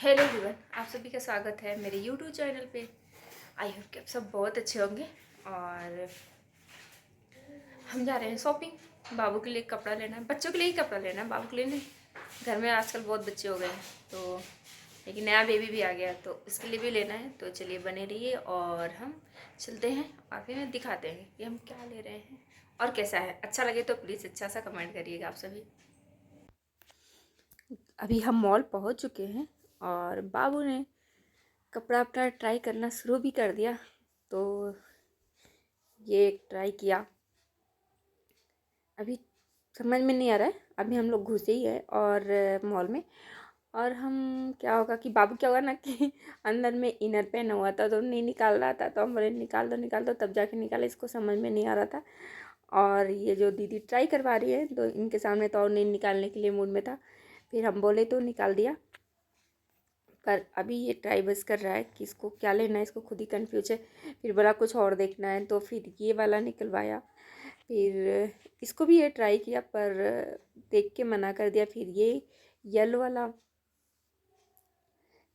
Hello everyone, आप सभी का स्वागत है मेरे यूट्यूब चैनल पे। आई होप कि आप सब बहुत अच्छे होंगे। और हम जा रहे हैं शॉपिंग। बाबू के लिए कपड़ा लेना है, बच्चों के लिए ही कपड़ा लेना है, बाबू के लिए नहीं। घर में आजकल बहुत बच्चे हो गए हैं, तो एक नया बेबी भी आ गया, तो उसके लिए भी लेना है। तो चलिए बने रहिए और हम चलते हैं और फिर दिखाते हैं कि हम क्या ले रहे हैं और कैसा है। अच्छा लगे तो प्लीज़ अच्छा सा कमेंट करिएगा आप सभी। अभी हम मॉल पहुंच चुके हैं और बाबू ने कपड़ा अपना ट्राई करना शुरू भी कर दिया। तो ये ट्राई किया, अभी समझ में नहीं आ रहा है। अभी हम लोग घुसे ही है और मॉल में। और हम क्या होगा कि बाबू क्या होगा ना कि अंदर में इनर पहना हुआ था तो नहीं निकाल रहा था, तो हम बोले निकाल दो तब जाके निकाले। इसको समझ में नहीं आ रहा था। और ये जो दीदी ट्राई करवा रही है तो इनके सामने तो और नहीं निकालने के लिए मूड में था। फिर हम बोले तो निकाल दिया। पर अभी ये ट्राई बस कर रहा है कि इसको क्या लेना है, इसको खुद ही कंफ्यूज है। फिर बोला कुछ और देखना है, तो फिर ये वाला निकलवाया। फिर इसको भी ये ट्राई किया पर देख के मना कर दिया। फिर ये येलो वाला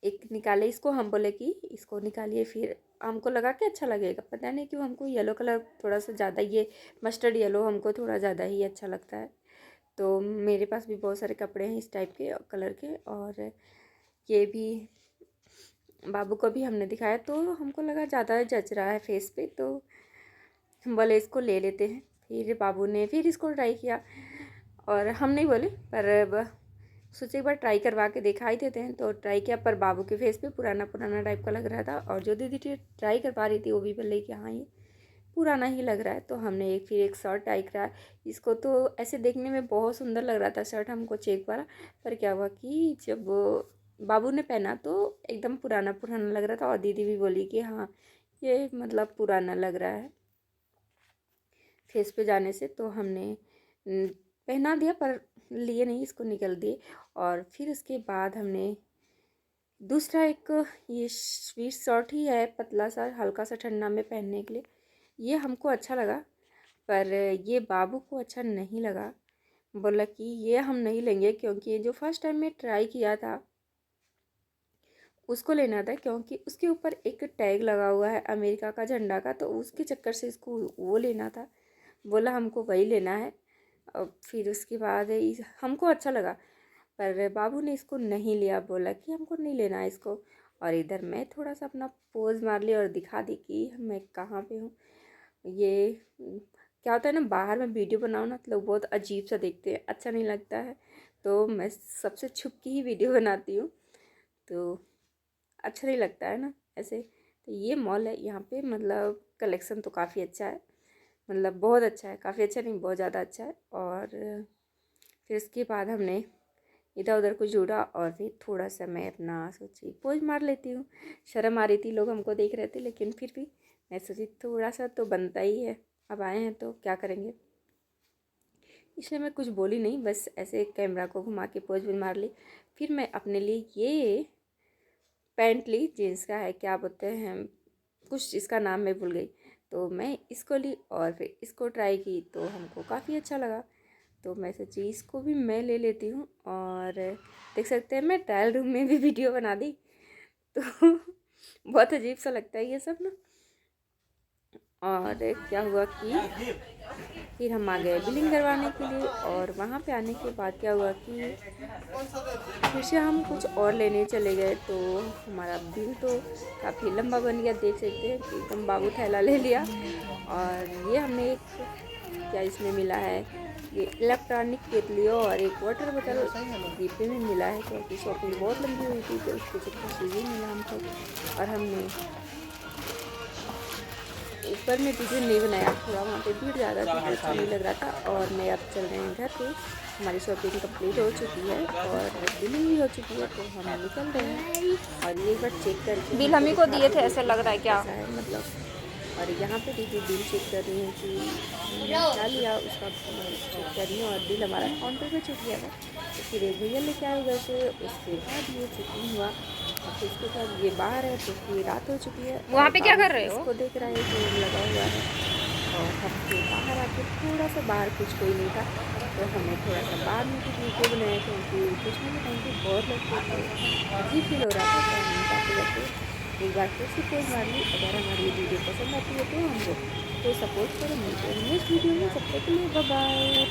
एक निकाले, इसको हम बोले कि इसको निकालिए। फिर हमको लगा कि अच्छा लगेगा, पता नहीं क्यों हमको येलो कलर थोड़ा सा ज़्यादा, ये मस्टर्ड येलो हमको थोड़ा ज़्यादा ही अच्छा लगता है। तो मेरे पास भी बहुत सारे कपड़े हैं इस टाइप के कलर के, और ये भी बाबू को भी हमने दिखाया तो हमको लगा ज़्यादा जच रहा है फेस पे, तो हम बोले इसको ले लेते हैं। फिर बाबू ने फिर इसको ट्राई किया और हम नहीं बोले, पर सोचे एक बार ट्राई करवा के दिखाई देते हैं। तो ट्राई किया, पर बाबू के फेस पे पुराना पुराना टाइप का लग रहा था। और जो दीदी ट्राई करवा रही थी वो भी बोले कि हाँ ये पुराना ही लग रहा है। तो हमने फिर एक शर्ट ट्राई करा। इसको तो ऐसे देखने में बहुत सुंदर लग रहा था शर्ट हमको, चेक वाला। पर क्या हुआ कि जब बाबू ने पहना तो एकदम पुराना पुराना लग रहा था। और दीदी भी बोली कि हाँ ये मतलब पुराना लग रहा है फेस पे जाने से। तो हमने पहना दिया, पर लिए नहीं, इसको निकल दिए। और फिर उसके बाद हमने दूसरा एक ये स्वीट शर्ट ही है, पतला सा हल्का सा ठंडा में पहनने के लिए। ये हमको अच्छा लगा, पर ये बाबू को अच्छा नहीं लगा। बोला कि ये हम नहीं लेंगे, क्योंकि ये जो फर्स्ट टाइम में ट्राई किया था उसको लेना था, क्योंकि उसके ऊपर एक टैग लगा हुआ है अमेरिका का झंडा का, तो उसके चक्कर से इसको वो लेना था। बोला हमको वही लेना है। और फिर उसके बाद हमको अच्छा लगा, पर बाबू ने इसको नहीं लिया, बोला कि हमको नहीं लेना है इसको। और इधर मैं थोड़ा सा अपना पोज मार लिया और दिखा दी कि मैं कहाँ पे हूँ। ये क्या होता है ना, बाहर में वीडियो बनाओ ना तो लोग बहुत अजीब सा देखते हैं, अच्छा नहीं लगता है। तो मैं सबसे छुप के ही वीडियो बनाती हूँ, तो अच्छा नहीं लगता है ना ऐसे। तो ये मॉल है, यहाँ पे मतलब कलेक्शन तो काफ़ी अच्छा है, मतलब बहुत अच्छा है, काफ़ी अच्छा नहीं बहुत ज़्यादा अच्छा है। और फिर उसके बाद हमने इधर उधर कुछ ढूंढा और फिर थोड़ा सा मैं अपना सोची पोज मार लेती हूँ। शर्म आ रही थी, लोग हमको देख रहे थे, लेकिन फिर भी मैं सोची थोड़ा सा तो बनता ही है, अब आए हैं तो क्या करेंगे। इसलिए मैं कुछ बोली नहीं, बस ऐसे कैमरा को घुमा के पोज भी मार ली। फिर मैं अपने लिए ये पैंट ली, जीन्स का है, क्या बोलते हैं कुछ इसका नाम मैं भूल गई। तो मैं इसको ली और फिर इसको ट्राई की तो हमको काफ़ी अच्छा लगा। तो मैं सोची इसको भी मैं ले लेती हूँ। और देख सकते हैं मैं ट्रायल रूम में भी वीडियो बना दी। तो बहुत अजीब सा लगता है ये सब ना। और क्या हुआ कि फिर हम आ गए बिलिंग करवाने के लिए। और वहाँ पे आने के बाद क्या हुआ कि फिर से हम कुछ और लेने चले गए, तो हमारा बिल तो काफ़ी लंबा बन गया। देख सकते हैं कि एकदम बाबू थैला ले लिया। और ये हमें एक क्या इसमें मिला है, ये इलेक्ट्रॉनिक केतली और एक वाटर बोतल डिब्बे में मिला है, क्योंकि शॉपिंग बहुत लंबी हुई थी तो उसके चक्कर से ये मिला हमको। और हमने ऊपर में वीडियो नहीं बनाया, थोड़ा वहाँ पे भीड़ ज़्यादा थी तो अच्छा नहीं लग रहा था। और मैं अब चल रहे हैं घर पे, हमारी शॉपिंग कंप्लीट हो चुकी है और बिलिंग भी हो चुकी है, तो हम निकल रहे हैं। और ये एक बार चेक करके बिल हम ही को दिए थे, ऐसे लग रहा है क्या? कैसा है मतलब। और यहाँ पे दीदी बिल चेक कर रही है कि हमने क्या लिया उसका चेक कर रही है। और बिल हमारा काउंटर पे चुक गया था, तो फिर एक भैया लेके आए उधर से। उसके बाद ये चेकिंग हुआ और फिर उसके बाद ये बाहर है, तो फिर रात हो चुकी है वहाँ और पे क्या बाबू कर रहे हो? इसको देख रहा है जो लगा हुआ है। और हम फिर बाहर आके थोड़ा सा बाहर कुछ कोई नहीं था, तो हमने थोड़ा सा बाद में कुछ वीडियो बनाया क्योंकि कुछ ना कुछ टाइम पे बहुत लगते थे, अजीब फील हो रहा था। तो हमने जाते जाते एक बार फिर से पोज मार ली। अगर हमारी ये वीडियो पसंद आती है तो हमको तो सपोर्ट करो। मिलते हैं नेक्स्ट वीडियो में, तब तक के लिए बाय बाय।